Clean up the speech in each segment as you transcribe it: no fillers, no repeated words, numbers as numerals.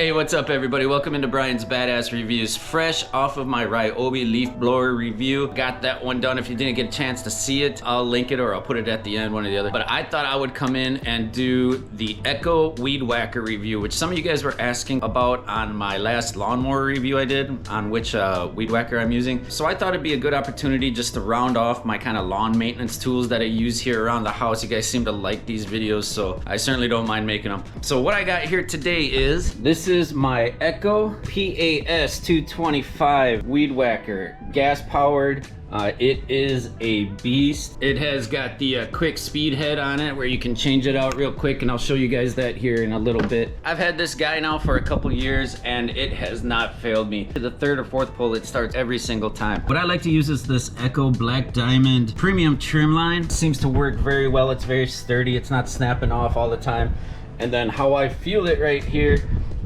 Hey, what's up everybody? Welcome into Brian's Badass Reviews. Fresh off of my Ryobi leaf blower review. Got that one done. If you didn't get a chance to see it, I'll link it or I'll put it at the end, one or the other. But I thought I would come in and do the Echo Weed Whacker review, which some of you guys were asking about on my last lawnmower review I did on which weed whacker I'm using. So I thought it'd be a good opportunity just to round off my kind of lawn maintenance tools that I use here around the house. You guys seem to like these videos, so I certainly don't mind making them. So what I got here today is, this is my Echo PAS 225 weed whacker, gas powered. It is a beast. It has got the quick speed head on it where you can change it out real quick, and I'll show you guys that here in a little bit. I've had this guy now for a couple years and it has not failed me. The third or fourth pull, it starts every single time. What I like to use is this Echo Black Diamond premium trim line. It seems to work very well. It's very sturdy. It's not snapping off all the time. And then how I fuel it right here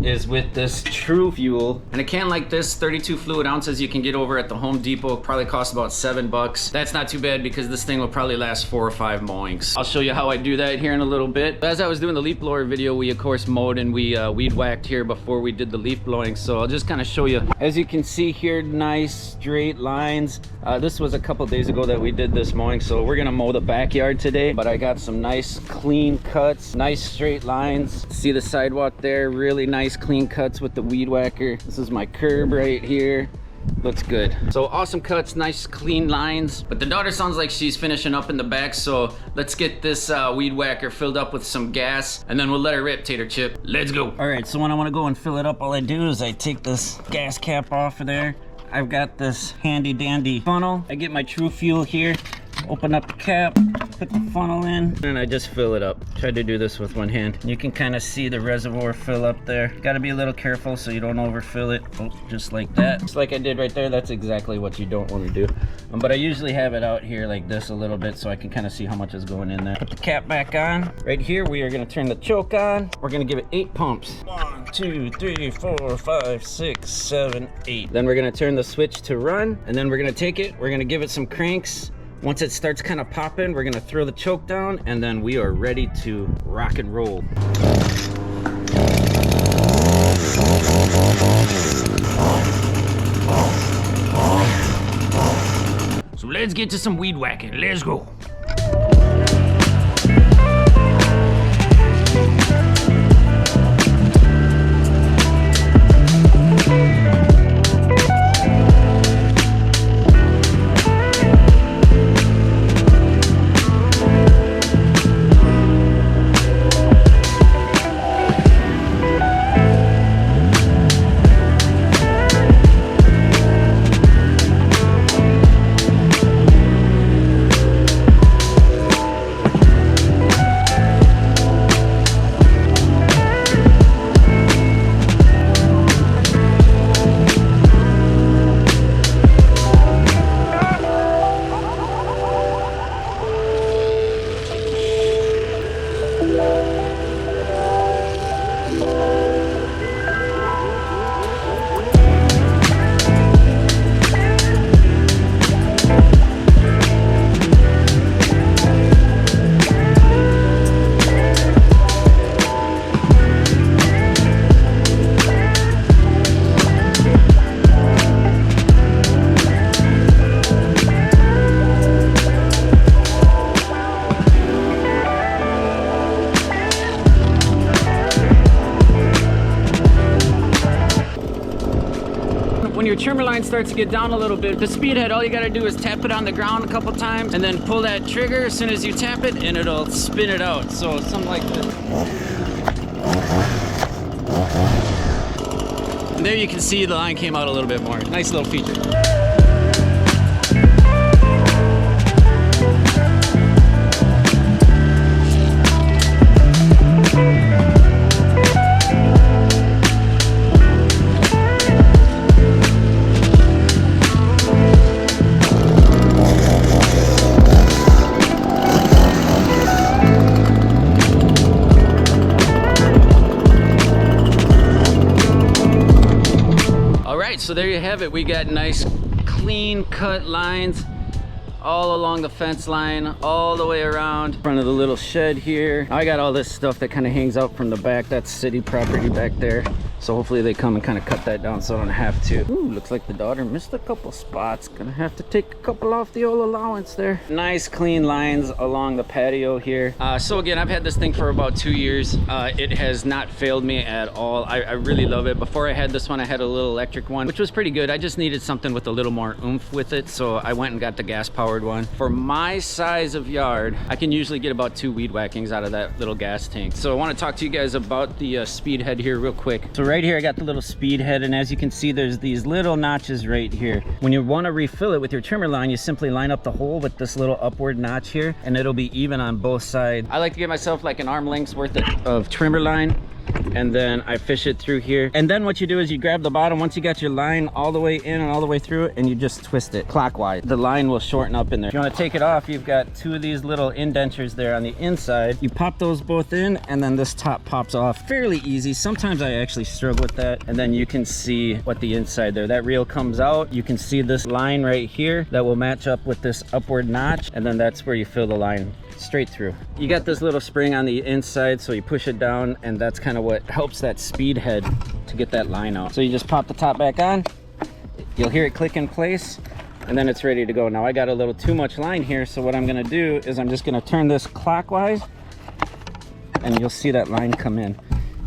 is with this True Fuel. And a can like this, 32 fluid ounces, you can get over at the Home Depot. Probably costs about $7. That's not too bad because this thing will probably last 4 or 5 mowings. I'll show you how I do that here in a little bit. As I was doing the leaf blower video, we of course mowed and we weed whacked here before we did the leaf blowing. So I'll just kind of show you. As you can see here, nice straight lines. This was a couple days ago that we did this mowing, so we're gonna mow the backyard today. But I got some nice clean cuts, nice straight lines. See the sidewalk there, really nice clean cuts with the weed whacker. This is my curb right here. Looks good. So awesome cuts, nice clean lines. But the daughter sounds like she's finishing up in the back, so let's get this weed whacker filled up with some gas and then we'll let her rip, Tater Chip. Let's go. All right, so when I want to go and fill it up, all I do is I take this gas cap off of there. I've got this handy dandy funnel. I get my True Fuel here, open up the cap, put the funnel in, and I just fill it up. Tried to do this with one hand. You can kind of see the reservoir fill up there. Got to be a little careful so you don't overfill it. Oh, just like that. Just like I did right there. That's exactly what you don't want to do. But I usually have it out here like this a little bit so I can kind of see how much is going in there. Put the cap back on. Right here, we are going to turn the choke on. We're going to give it 8 pumps. 1, 2, 3, 4, 5, 6, 7, 8. Then we're going to turn the switch to run, and then we're going to take it. We're going to give it some cranks. Once it starts kind of popping, we're gonna throw the choke down, and then we are ready to rock and roll. So let's get to some weed whacking. Let's go. When your trimmer line starts to get down a little bit, the speed head, all you gotta do is tap it on the ground a couple times and then pull that trigger as soon as you tap it and it'll spin it out. So something like this. And there you can see the line came out a little bit more. Nice little feature. So there you have it. We got nice clean cut lines all along the fence line, all the way around in front of the little shed here. I got all this stuff that kind of hangs out from the back. That's city property back there. So hopefully they come and kind of cut that down so I don't have to. Ooh, looks like the daughter missed a couple spots. Gonna have to take a couple off the old allowance there. Nice clean lines along the patio here. So again, I've had this thing for about 2 years. It has not failed me at all. I really love it. Before I had this one, I had a little electric one, which was pretty good. I just needed something with a little more oomph with it, so I went and got the gas powered one. For my size of yard, I can usually get about 2 weed whackings out of that little gas tank. So I want to talk to you guys about the speed head here real quick. So right here I got the little speed head, and as you can see there's these little notches right here. When you want to refill it with your trimmer line, you simply line up the hole with this little upward notch here, and it'll be even on both sides. I like to give myself like an arm length's worth of trimmer line, and then I fish it through here. And then what you do is you grab the bottom once you got your line all the way in and all the way through it, and you just twist it clockwise. The line will shorten up in there. If you want to take it off, you've got 2 of these little indentures there on the inside. You pop those both in, and then this top pops off fairly easy. Sometimes I actually struggle with that. And then you can see what the inside there, that reel comes out. You can see this line right here that will match up with this upward notch, and then that's where you fill the line straight through. You got this little spring on the inside, so you push it down, and that's kind of what helps that speed head to get that line out. So you just pop the top back on, you'll hear it click in place, and then it's ready to go. Now I got a little too much line here, so what I'm gonna do is I'm just gonna turn this clockwise, and you'll see that line come in.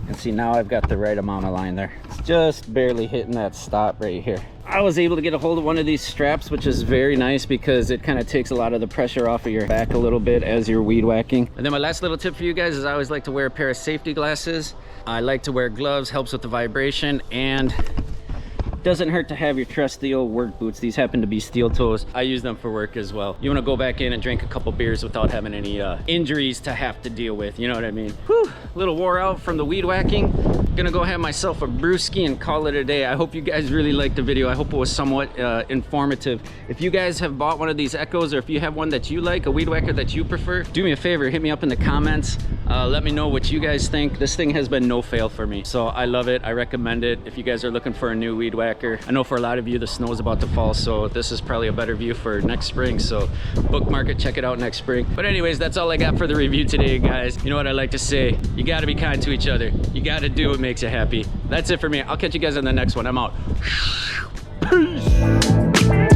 And see, now I've got the right amount of line there. It's just barely hitting that stop right here. I was able to get a hold of one of these straps, which is very nice because it kind of takes a lot of the pressure off of your back a little bit as you're weed whacking. And then my last little tip for you guys is I always like to wear a pair of safety glasses. I like to wear gloves, helps with the vibration, and doesn't hurt to have your trusty old work boots. These happen to be steel toes. I use them for work as well. You want to go back in and drink a couple beers without having any injuries to have to deal with, you know what I mean? Whew, little wore out from the weed whacking. Gonna go have myself a brewski and call it a day. I hope you guys really liked the video. I hope it was somewhat informative. If you guys have bought one of these Echoes, or if you have one that you like, a weed whacker that you prefer, do me a favor, hit me up in the comments. Let me know what you guys think. This thing has been no fail for me, so I love it. I recommend it if you guys are looking for a new weed whacker. I know for a lot of you the snow's about to fall, so this is probably a better view for next spring, so bookmark it, check it out next spring. But anyways, that's all I got for the review today, guys. You know what I like to say, you got to be kind to each other. You got to do what makes you happy. That's it for me. I'll catch you guys on the next one. I'm out. Peace.